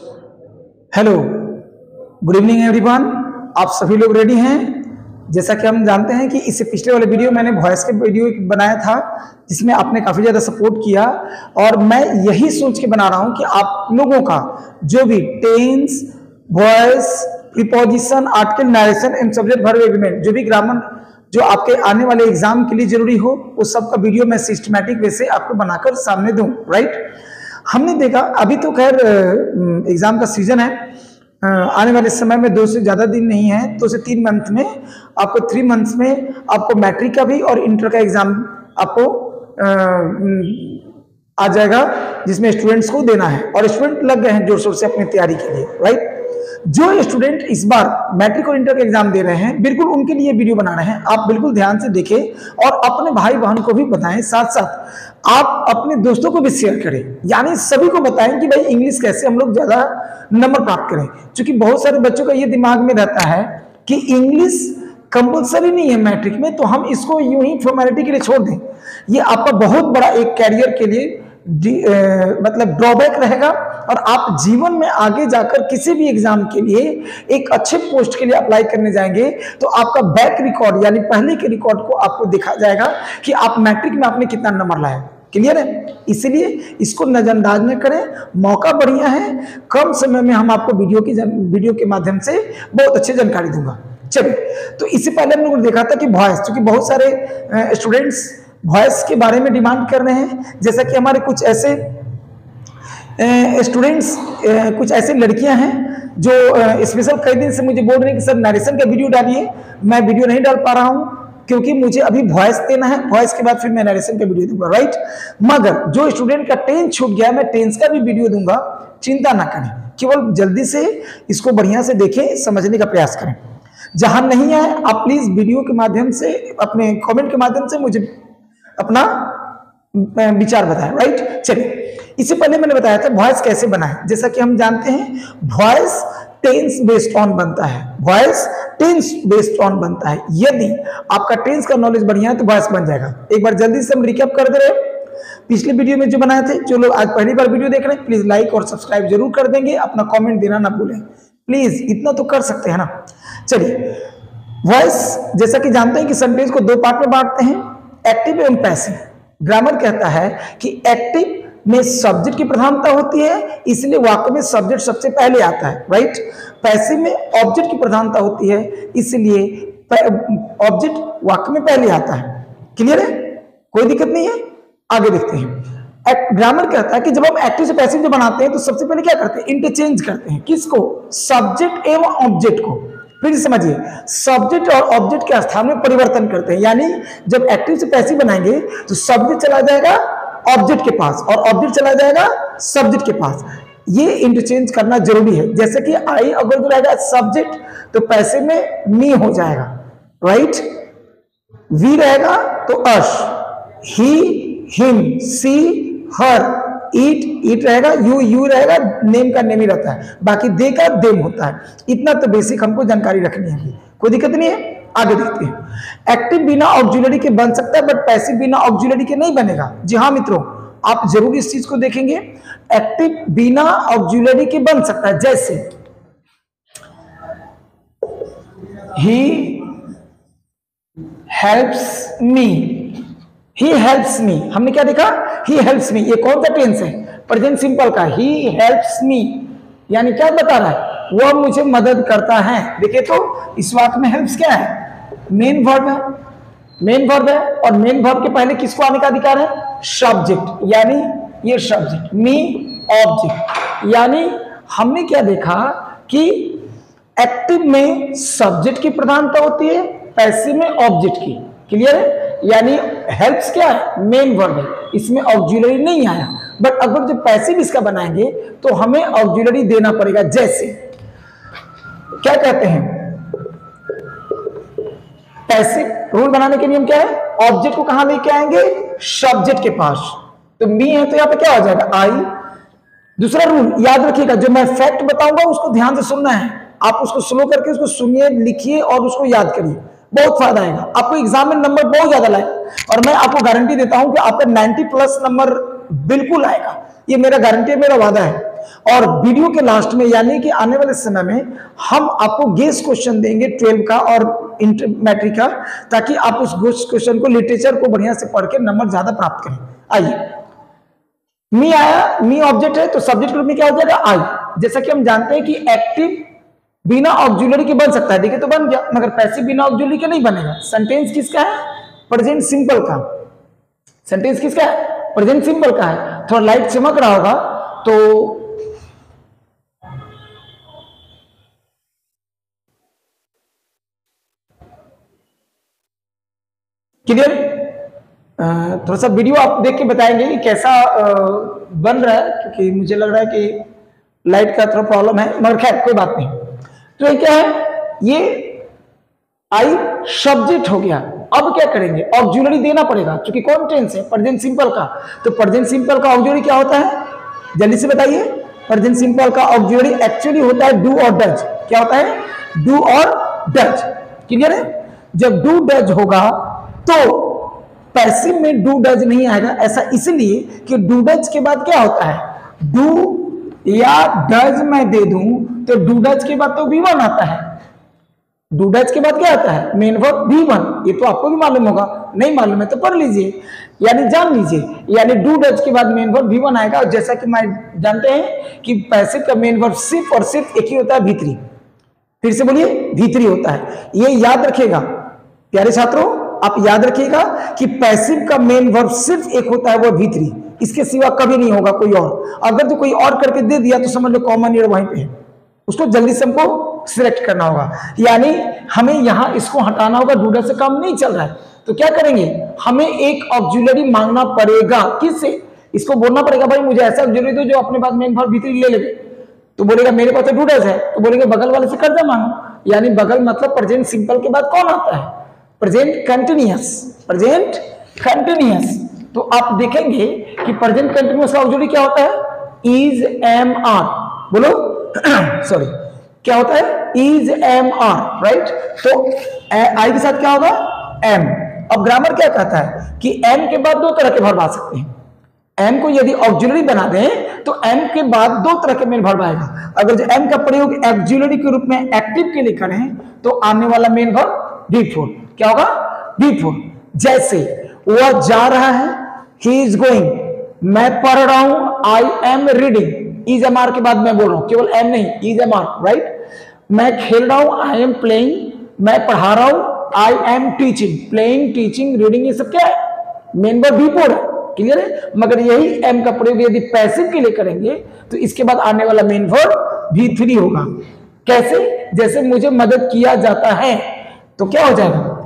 Hello, good evening everyone. आप सभी लोग रेडी हैं? जैसा कि हम जानते हैं कि इससे पिछले वाले वीडियो मैंने वॉइस के वीडियो बनाया था जिसमें आपने काफ़ी ज़्यादा सपोर्ट किया, और मैं यही सोच के बना रहा हूं कि आप लोगों का जो भी tense, voice, preposition, article, narration and subject verb agreement, जो भी ग्रामर जो आपके आने वाले एग्जाम के लिए जरूरी हो, उस सब का वीडियो मैं सिस्टमैटिक वे से आपको बनाकर सामने दूं। राइट, हमने देखा अभी तो खैर एग्जाम का सीजन है, आने वाले समय में 2 से ज़्यादा दिन नहीं है, 2 से 3 मंथ में आपको 3 मंथ्स में आपको मैट्रिक का भी और इंटर का एग्जाम आपको आ जाएगा, जिसमें स्टूडेंट्स को देना है, और स्टूडेंट लग गए हैं जोर शोर से अपनी तैयारी के लिए। राइट, जो स्टूडेंट इस बार मैट्रिक और इंटर का एग्जाम दे रहे हैं, बिल्कुल उनके लिए वीडियो बना रहे हैं। आप बिल्कुल ध्यान से देखें और अपने भाई बहन को भी बताएं, साथ साथ आप अपने दोस्तों को भी शेयर करें, यानी सभी को बताएं कि भाई इंग्लिश कैसे हम लोग ज्यादा नंबर प्राप्त करें। क्योंकि बहुत सारे बच्चों का ये दिमाग में रहता है कि इंग्लिश कंपल्सरी नहीं है मैट्रिक में, तो हम इसको यूं ही फॉर्मेलिटी के लिए छोड़ दें। ये आपका बहुत बड़ा एक कैरियर के लिए मतलब ड्रॉबैक रहेगा, और आप जीवन में आगे जाकर किसी भी एग्जाम के लिए एक अच्छे पोस्ट के लिए अप्लाई करने जाएंगे तो आपका बैक रिकॉर्ड यानी पहले के रिकॉर्ड को आपको दिखा जाएगा कि आप मैट्रिक में आपने कितना नंबर लाया। क्लियर है? इसलिए इसको नजरअंदाज न करें, मौका बढ़िया है। कम समय में हम आपको वीडियो के माध्यम से बहुत अच्छी जानकारी दूंगा। चलिए, तो इससे पहले हम लोगों ने देखा था कि वॉइस, क्योंकि बहुत सारे स्टूडेंट्स वॉइस के बारे में डिमांड कर रहे हैं, जैसा कि हमारे कुछ ऐसे स्टूडेंट्स, कुछ ऐसे लड़कियां हैं जो स्पेशल कई दिन से मुझे बोल रहे हैं कि सर नरेशन का वीडियो डालिए। मैं वीडियो नहीं डाल पा रहा हूं क्योंकि मुझे अभी वॉइस देना है, वॉइस के बाद फिर मैं नरेशन का वीडियो दूंगा। राइट, मगर जो स्टूडेंट का टेंस छूट गया, मैं टेंस का भी वीडियो दूंगा, चिंता ना करें, केवल जल्दी से इसको बढ़िया से देखें, समझने का प्रयास करें। जहां नहीं आए आप प्लीज वीडियो के माध्यम से, अपने कमेंट के माध्यम से मुझे अपना विचार बताएं। राइट, चलिए, इससे पहले मैंने बताया था वॉइस कैसे बनाएं। जैसा कि हम जानते हैं वॉइस टेंस बेस्ड ऑन बनता है, वॉइस टेंस बेस्ड ऑन बनता है। यदि आपका टेंस का नॉलेज बढ़िया है तो वॉइस बन जाएगा। एक बार जल्दी से हम रिकैप कर दे रहे हैं पिछले वीडियो में जो बनाए थे। जो लोग आज पहली बार वीडियो देख रहे हैं प्लीज लाइक और सब्सक्राइब जरूर कर देंगे, अपना कमेंट देना ना भूलें प्लीज, इतना तो कर सकते हैं ना। चलिए, वॉइस जैसा कि जानते हैं कि सेंटेंस को 2 पार्ट में बांटते हैं, एक्टिव एवं पैसिव। ग्रामर कहता है कि एक्टिव में सब्जेक्ट की प्रधानता होती है, इसलिए वाक्य में सब्जेक्ट सबसे पहले आता है। राइट, पैसिव में ऑब्जेक्ट की प्रधानता होती है, इसलिए ऑब्जेक्ट वाक्य में पहले आता है। क्लियर है? कोई दिक्कत नहीं है, आगे देखते हैं। ग्रामर कहता है कि जब हम एक्टिव से पैसिव जो बनाते हैं तो सबसे पहले क्या करते हैं? इंटरचेंज करते हैं। किसको? सब्जेक्ट एवं ऑब्जेक्ट को। फिर समझिए, सब्जेक्ट और ऑब्जेक्ट के स्थान में परिवर्तन करते हैं, यानी जब एक्टिव से पैसिव बनाएंगे तो सब्जेक्ट चला जाएगा ऑब्जेक्ट के पास और ऑब्जेक्ट चला जाएगा सब्जेक्ट के पास। ये इंटरचेंज करना जरूरी है। जैसे कि आई अगर जो रहेगा सब्जेक्ट तो पैसिव में मी हो जाएगा। राइट, वी रहेगा तो अश, ही, हिम, सी, हर, ईट रहेगा, यू रहेगा, नेम का नेम ही रहता है, बाकी दे का देम होता है। इतना तो बेसिक हमको जानकारी रखनी है, कोई दिक्कत नहीं है। आगे देखते हैं। एक्टिव बिना ऑक्सिलरी के बन सकता है, बट पैसिव बिना ऑक्सिलरी के नहीं बनेगा। जी हाँ मित्रों, आप जरूर इस चीज को देखेंगे। एक्टिव बिना ऑक्सिलरी के बन सकता है, जैसे he helps me, he helps me. हमने क्या देखा? He helps me. ये कौन सा टेंस है? प्रेजेंट सिंपल का। ही हेल्प्स मी यानी क्या बता रहा है? वह मुझे मदद करता है। देखिए तो इस वाक्य में हेल्प्स क्या है? मेन वर्ब है, मेन वर्ब है, और मेन वर्ब के पहले किसको आने का अधिकार है? सब्जेक्ट, यानी ये सब्जेक्ट, मी ऑब्जेक्ट। यानी हमने क्या देखा कि एक्टिव में सब्जेक्ट की प्रधानता होती है, पैसिव में ऑब्जेक्ट की। क्लियर है? यानी हेल्प्स क्या है? मेन वर्ब है, इसमें ऑक्सिलरी नहीं आया। बट अगर जो पैसिव इसका बनाएंगे तो हमें ऑक्सिलरी देना पड़ेगा। जैसे क्या कहते हैं? पैसिव रूल बनाने के नियम क्या है? ऑब्जेक्ट को कहां लेके आएंगे? सब्जेक्ट के पास। तो मी है तो यहां पे क्या हो जाएगा? आई। दूसरा रूल याद रखिएगा, जो मैं फैक्ट बताऊंगा उसको ध्यान से सुनना है। आप उसको स्लो करके उसको सुनिए, लिखिए और उसको याद करिए, बहुत फायदा आएगा आपको। एग्जाम में नंबर बहुत ज्यादा लाएगा, और मैं आपको गारंटी देता हूं कि आपका 90+ नंबर बिल्कुल आएगा। ये मेरा गारंटी है, मेरा वादा है। और वीडियो के लास्ट में यानी कि आने वाले समय में हम आपको गेस क्वेश्चन देंगे 12 का और मैट्रिक का, ताकि आप उस गेस क्वेश्चन को, लिटरेचर को बढ़िया से पढ़ के नंबर ज्यादा प्राप्त करें। आइए, मी आया, मी ऑब्जेक्ट है तो सब्जेक्ट ग्रुप में क्या हो जाएगा, आई। जैसा कि हम जानते हैं कि एक्टिव बिना ऑक्सिलरी के बन सकता है, देखिए तो बन गया, मगर पैसिव बिना ऑक्सिलरी के नहीं बनेगा। सेंटेंस किसका है, प्रेजेंट सिंपल का। सेंटेंस किसका है, प्रेजेंट सिंपल का है। थोड़ा लाइट चमक रहा होगा तो क्लियर। थोड़ा सा वीडियो आप देख के बताएंगे कि कैसा बन रहा है, क्योंकि मुझे लग रहा है कि लाइट का थोड़ा प्रॉब्लम है, मगर खैर कोई बात नहीं। तो ये क्या है, ये आई सब्जेक्ट हो गया। अब क्या करेंगे, ऑक्सिलरी देना पड़ेगा, क्योंकि कौन टेंस है, प्रेजेंट सिंपल का। तो प्रेजेंट सिंपल का ऑक्सिलरी क्या होता है, जल्दी से बताइए। प्रेजेंट सिंपल का ऑक्सिलरी एक्चुअली होता है डू और डज। क्या होता है, डू और डज। क्लियर है। जब डू डज होगा तो पैसिव में डू डज नहीं आएगा। ऐसा इसलिए कि डू डज के बाद क्या होता है, डू या डज मैं दे दूं तो डू डज के बाद तो V1 आता है। डू डज के बाद क्या आता है, मेन वर्ब V1। ये तो आपको भी मालूम होगा, नहीं मालूम है तो पढ़ लीजिए, यानी जान लीजिए। यानी डू डज के बाद मेन वर्ब V1 आएगा। और जैसा कि मैं जानते हैं कि पैसिव का मेन वर्ब सिर्फ और सिर्फ एक ही होता है, V3। फिर से बोलिए, V3 होता है। ये याद रखिएगा प्यारे छात्रों, आप याद रखिएगा कि पैसिव का मेन वर्ब सिर्फ एक होता है, वो V3। इसके सिवा कभी नहीं होगा कोई और। अगर तो कोई और करके दे दिया तो समझ लो कॉमन ईयर वहीं पे है, उसको जल्दी से हमको सिलेक्ट करना होगा। यानी हमें यहां इसको हटाना होगा, डू डज से काम नहीं चल रहा है। तो क्या करेंगे, हमें एक ऑक्सिलरी मांगना पड़ेगा। किससे, इसको बोलना पड़ेगा भाई मुझे ऐसा ऑक्सिलरी दो जो अपने पास मेन वर्ब V3 ले लेगे। तो बोलेगा मेरे पास तो डू डज है, तो बोलेंगे बगल वाले से कर्जा मांगो। यानी बगल मतलब प्रेजेंट सिंपल के बाद कौन आता है, प्रेजेंट कंटिन्यूअस। Present continuous. तो आप देखेंगे कि प्रेजेंट कंटिन्यूअस का ऑक्सिलरी क्या होता है, इज, एम, आर। बोलो सॉरी, क्या होता है, इज, एम, आर, राइट। तो आई के साथ क्या होगा, एम। अब ग्रामर क्या कहता है कि एम के बाद दो तरह के वर्ब आ सकते हैं। एम को यदि ऑक्सिलरी बना दें तो एम के बाद दो तरह के मेन वर्ब आएगा। अगर जो एम का प्रयोग ऑक्सिलरी के रूप में एक्टिव के लिए करें तो आने वाला मेन वर्ब V4। क्या होगा, V4। जैसे वह जा रहा है, ही इज गोइंग। मैं पढ़ रहा हूं, I am reading. Is am are के बाद मैं बोल रहा हूं, केवल एम नहीं, इज एम आर, राइट। मैं खेल रहा हूं, आई एम प्लेइंग। मैं पढ़ा रहा हूं, I am teaching. Playing, teaching, reading, ये सब क्या है, मेन वर्ब V4 है। क्लियर है। मगर यही एम का प्रयोग यदि पैसिव के लिए करेंगे तो इसके बाद आने वाला मेन वर्ब V3 होगा। कैसे, जैसे मुझे मदद किया जाता है, तो क्या हो जाएगा,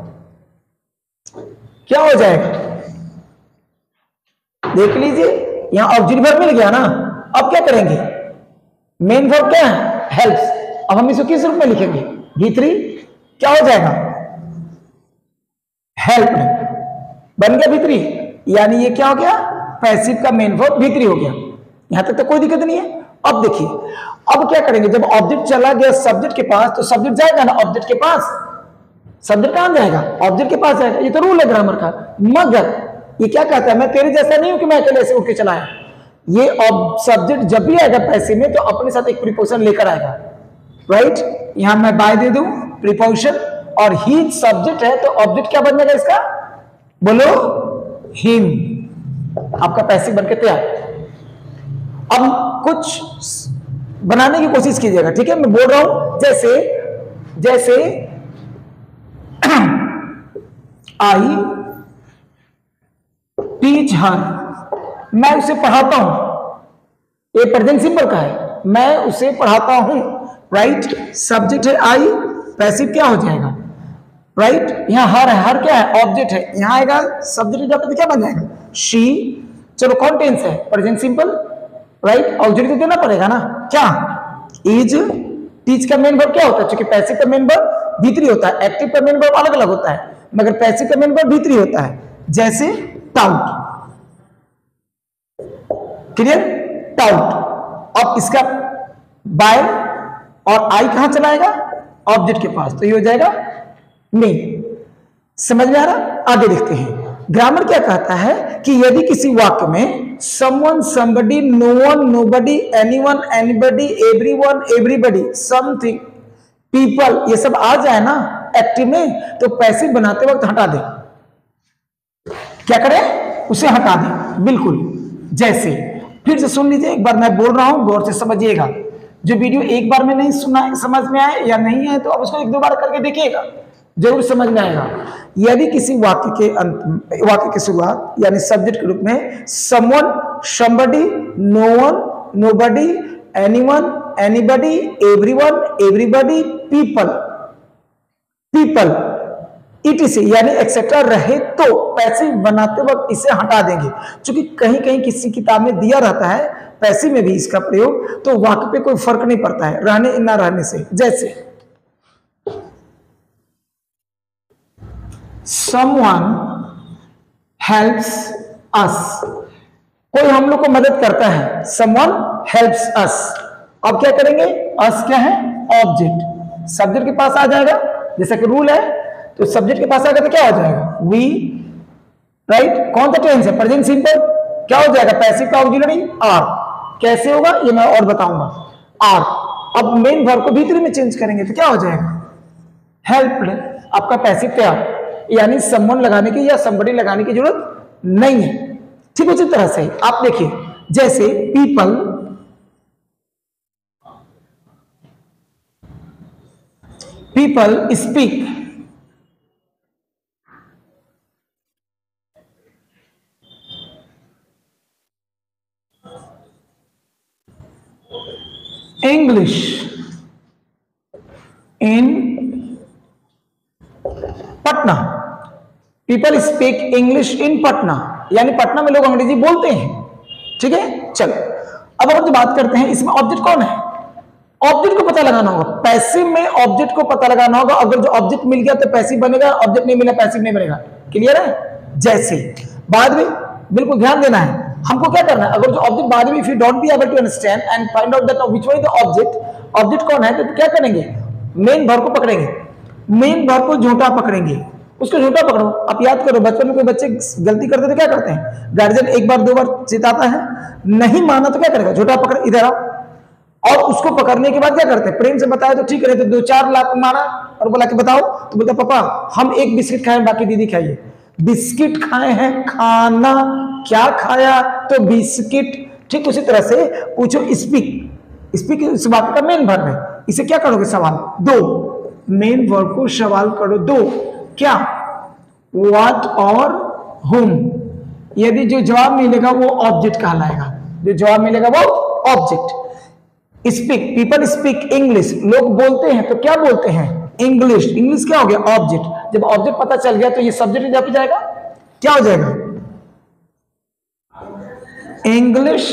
क्या हो जाएगा, देख लीजिए, यहां ऑक्सिलरी वर्ब मिल गया ना। अब क्या करेंगे, मेन वर्ब क्या है, हेल्प्स। अब हम इसको किस रूप में लिखेंगे, V3। क्या हो जाएगा, हेल्प। बन गया V3। यानी ये क्या हो गया, पैसिव का मेन वर्ब V3 हो गया। यहां तक तो कोई दिक्कत नहीं है। अब देखिए, अब क्या करेंगे, जब ऑब्जेक्ट चला गया सब्जेक्ट के पास तो सब्जेक्ट जाएगा ना ऑब्जेक्ट के पास। सब्जेक्ट कहां जाएगा, ऑब्जेक्ट के पास जाएगा। ये तो रूल है ग्रामर का। मगर ये क्या कहता है, मैं तेरे जैसा नहीं हूं कि मैं अकेले से उठ के चलाया। ये सब्जेक्ट जब भी आएगा पैसिव में तो अपने साथ एक प्रीपोजिशन लेकर आएगा, राइट। यहां मैं बाय दे दूं, प्रीपोजिशन, और ही सब्जेक्ट है तो ऑब्जेक्ट क्या बन जाएगा इसका, बोलो, हिम। आपका पैसिव बनके तैयार। अब कुछ बनाने की कोशिश कीजिएगा, ठीक है। मैं बोल रहा हूं जैसे आई टीच हर, मैं उसे पढ़ाता हूं। ये प्रेजेंट सिंपल का है, मैं उसे पढ़ाता हूं, राइट। सब्जेक्ट है आई, पैसिव क्या हो जाएगा, राइट। यहां हर है, हर क्या है, ऑब्जेक्ट है। यहां आएगा सब्जेक्ट जब तो क्या बन जाएगा, शी। चलो कौन टेंस है, प्रेजेंट सिंपल, राइट। ऑब्जेक्ट तो देना पड़ेगा ना, क्या, इज। टीच का मेन वर्ब क्या होता है, क्योंकि पैसिव का मेन वर्ब V3 होता है, एक्टिव का मेन वर्ब अलग अलग होता है, मगर पैसिव का मेन वर्ब V3 होता है। जैसे टाउट, क्लियर, टाउट। अब इसका बाय और आई कहां चलाएगा, ऑब्जेक्ट के पास, तो ये हो जाएगा नहीं। समझ में आ रहा, आगे देखते हैं। ग्रामर क्या कहता है कि यदि किसी वाक्य में someone, somebody, no one, nobody, anyone, anybody, everyone, everybody, something, people ये सब आ जाए ना एक्टिव में, तो पैसिव बनाते वक्त हटा दें। क्या करें? उसे हटा दें। बिल्कुल जैसे, फिर से सुन लीजिए, एक बार मैं बोल रहा हूं, गौर से समझिएगा। जो वीडियो एक बार में नहीं सुना, समझ में आए या नहीं है, तो अब उसको एक दो बार करके देखिएगा, जरूर समझ में आएगा। यदि किसी वाक्य के वाक्य की शुरुआत यानी सब्जेक्ट के रूप में someone, somebody, no one, nobody, anyone, anybody, everyone, everybody, people, etc यानी एक्सेट्रा रहे तो पैसिव बनाते वक्त इसे हटा देंगे। क्योंकि कहीं कहीं किसी किताब में दिया रहता है पैसिव में भी इसका प्रयोग, तो वाक्य पे कोई फर्क नहीं पड़ता है रहने ना रहने से। जैसे someone helps us, कोई हम लोग को मदद करता है, someone helps us। अब क्या करेंगे? us क्या है? ऑब्जेक्ट, सब्जेक्ट के पास आ जाएगा, जैसा कि रूल है, तो सब्जेक्ट के पास आएगा तो क्या हो जाएगा? we, right? कौन सा टेंस है? Present simple. क्या हो जाएगा? पैसिव का ऑक्सिलरी आर। कैसे होगा ये मैं और बताऊंगा। आर। अब मेन वर्ब को भीतरी में चेंज करेंगे तो क्या हो जाएगा? हेल्प्ड, आपका पैसिव तैयार, यानी समवन लगाने की या somebody लगाने की जरूरत नहीं है। ठीक उसी तरह से आप देखिए, जैसे people speak English in Patna. People speak English in Patna, यानी पटना में लोग अंग्रेजी बोलते हैं। ठीक है, चलो अब अगर जो बात करते हैं, इसमें ऑब्जेक्ट कौन है? ऑब्जेक्ट को पता लगाना होगा। पैसिव में ऑब्जेक्ट को पता लगाना होगा। अगर जो ऑब्जेक्ट मिल गया तो पैसिव बनेगा, ऑब्जेक्ट नहीं मिला पैसिव नहीं बनेगा। क्लियर है? जैसे बाद में बिल्कुल ध्यान देना है, हमको क्या करना है, अगर जो ऑब्जेक्ट बाद में if you don't be able to understand and find out that which one is the object, object कौन है, तो क्या करेंगे? मेन वर्ब को पकड़ेंगे, मेन वर्ब को झूठा पकड़ेंगे, उसको झूठा पकड़ो। आप याद करो, बचपन में कोई बच्चे गलती करते तो क्या करते हैं? गार्जियन एक बार दो बार चिताता है, नहीं माना तो क्या करेगा? झूठा पकड़, इधर आओ। और उसको पकड़ने के बाद क्या करते हैं? प्रेम से बताया तो ठीक है, तो दो चार लाख मारा और बोला कि बताओ, तो बोलता पापा हम एक बिस्किट खाए, बाकी दीदी खाइए। बिस्किट खाए हैं, खाना क्या खाया? तो बिस्किट। ठीक उसी तरह से पूछो स्पीक, स्पीक इस वाक्य का मेन वर्ब है, इसे क्या करोगे? सवाल दो, मेन वर्ब को सवाल करो दो, क्या? व्हाट और whom। यदि जो जवाब मिलेगा वो ऑब्जेक्ट कहलाएगा, जो जवाब मिलेगा वो object. Speak, people speak English, लोग बोलते हैं, तो क्या बोलते हैं? इंग्लिश। इंग्लिश क्या हो गया? ऑब्जेक्ट। जब ऑब्जेक्ट पता चल गया तो ये सब्जेक्ट जब जाएगा, क्या हो जाएगा? इंग्लिश।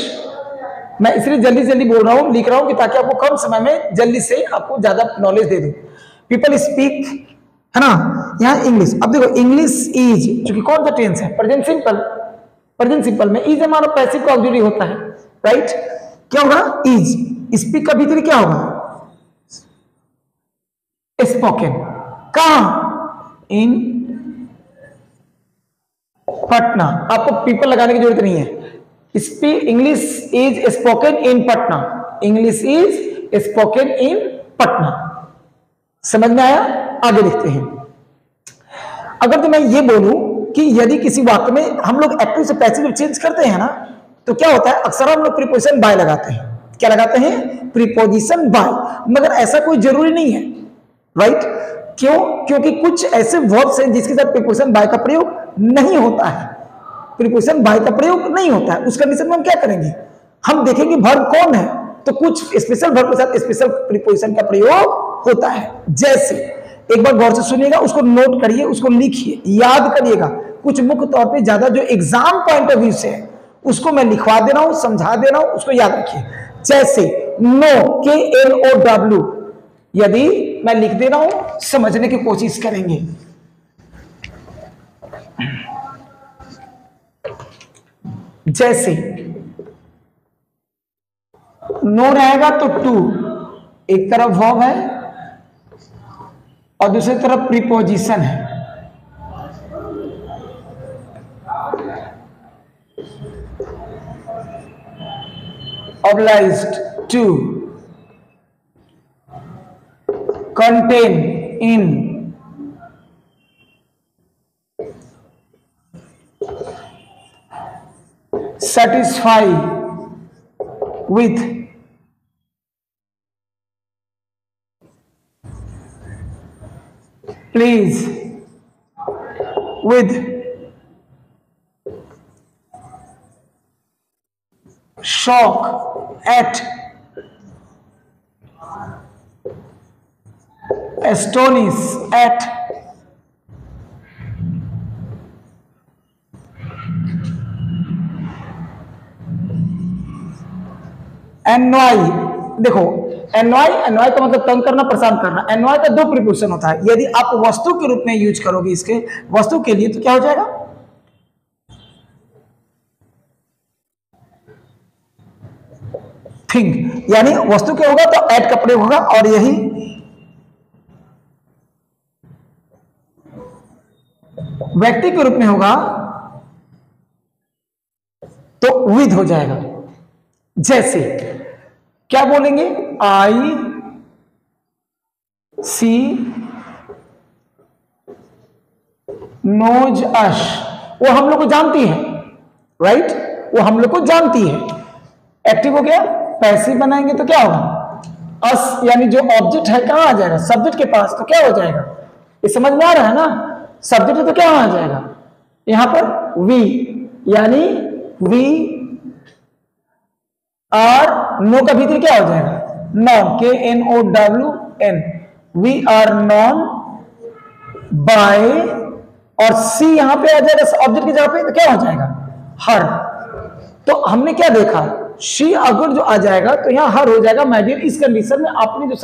मैं इसलिए जल्दी जल्दी बोल रहा हूं, लिख रहा हूं कि ताकि आपको कम समय में जल्दी से आपको ज्यादा नॉलेज दे दूं। पीपल स्पीक, है ना, यहां इंग्लिश। अब देखो इंग्लिश इज, क्योंकि कौन सा टेंस है? Present simple. प्रेजेंट सिंपल में इज हमारा पैसिव का ऑक्सिलरी होता है, राइट? क्या होगा? इज। स्पीक का भीतरी क्या होगा? स्पोकन। कहां? इन पटना। आपको पीपल लगाने की जरूरत नहीं है। Speak, English is spoken in Patna, English is spoken in Patna. समझ में आया? आगे देखते हैं। अगर तो मैं ये बोलूं कि यदि किसी वाक्य में हम लोग एक्टिव से पैसिव चेंज करते हैं ना, तो क्या होता है? अक्सर हम लोग प्रीपोजिशन बाय लगाते हैं। क्या लगाते हैं? Preposition by. मगर ऐसा कोई जरूरी नहीं है, राइट? क्यों? क्योंकि कुछ ऐसे वर्ब्स हैं जिसके साथ प्रीपोजिशन बाय का प्रयोग नहीं होता है, प्रीपोजिशन बाय का प्रयोग नहीं होता है। उस कंडीशन में हम क्या करेंगे? हम देखेंगे वर्ब कौन है, तो कुछ स्पेशल वर्ब के साथ स्पेशल प्रीपोजिशन का प्रयोग होता है। जैसे एक बार गौर से सुनिएगा, उसको नोट करिए, उसको लिखिए, याद करिएगा। कुछ मुख्य तौर पे ज्यादा जो एग्जाम पॉइंट ऑफ व्यू से है उसको मैं लिखवा दे रहा हूं, समझा दे रहा हूं, उसको याद रखिए। जैसे नो, KNOW, यदि मैं लिख दे रहा हूं, समझने की कोशिश करेंगे। जैसे नो रहेगा तो टू, एक तरफ वर्ब है और दूसरी तरफ प्रीपोजिशन है। obliged to contain in satisfy with please with shock at astonish at annoy। देखो एनवाई का मतलब तंग करना, परेशान करना। एनवाई का दो प्रीपोजिशन होता है। यदि आप वस्तु के रूप में यूज करोगे इसके वस्तु के लिए तो क्या हो जाएगा, थिंग, यानी वस्तु के होगा तो एट का प्रयोग होगा, और यही व्यक्ति के रूप में होगा तो विद हो जाएगा। जैसे क्या बोलेंगे, आई सी नोज अश, वो हम लोग को जानती है, राइट, वो हम लोग को जानती है। एक्टिव हो गया। पैसिव बनाएंगे तो क्या होगा, अस यानी जो ऑब्जेक्ट है कहां आ जाएगा, सब्जेक्ट के पास, तो क्या हो जाएगा, ये समझ में आ रहा है ना, सब्जेक्ट है तो क्या आ जाएगा यहां पर वी, यानी वी आर, नो का भीतर क्या हो जाएगा, known, KNOWN, we are known by, और सी यहां पे आ जाएगा ऑब्जेक्ट की जगह पे, तो क्या हो जाएगा हर। तो हमने क्या देखा, शी अगर जो आ जाएगा तो यहां हर हो जाएगा। माय डियर, इस कंडीशन में आपने जो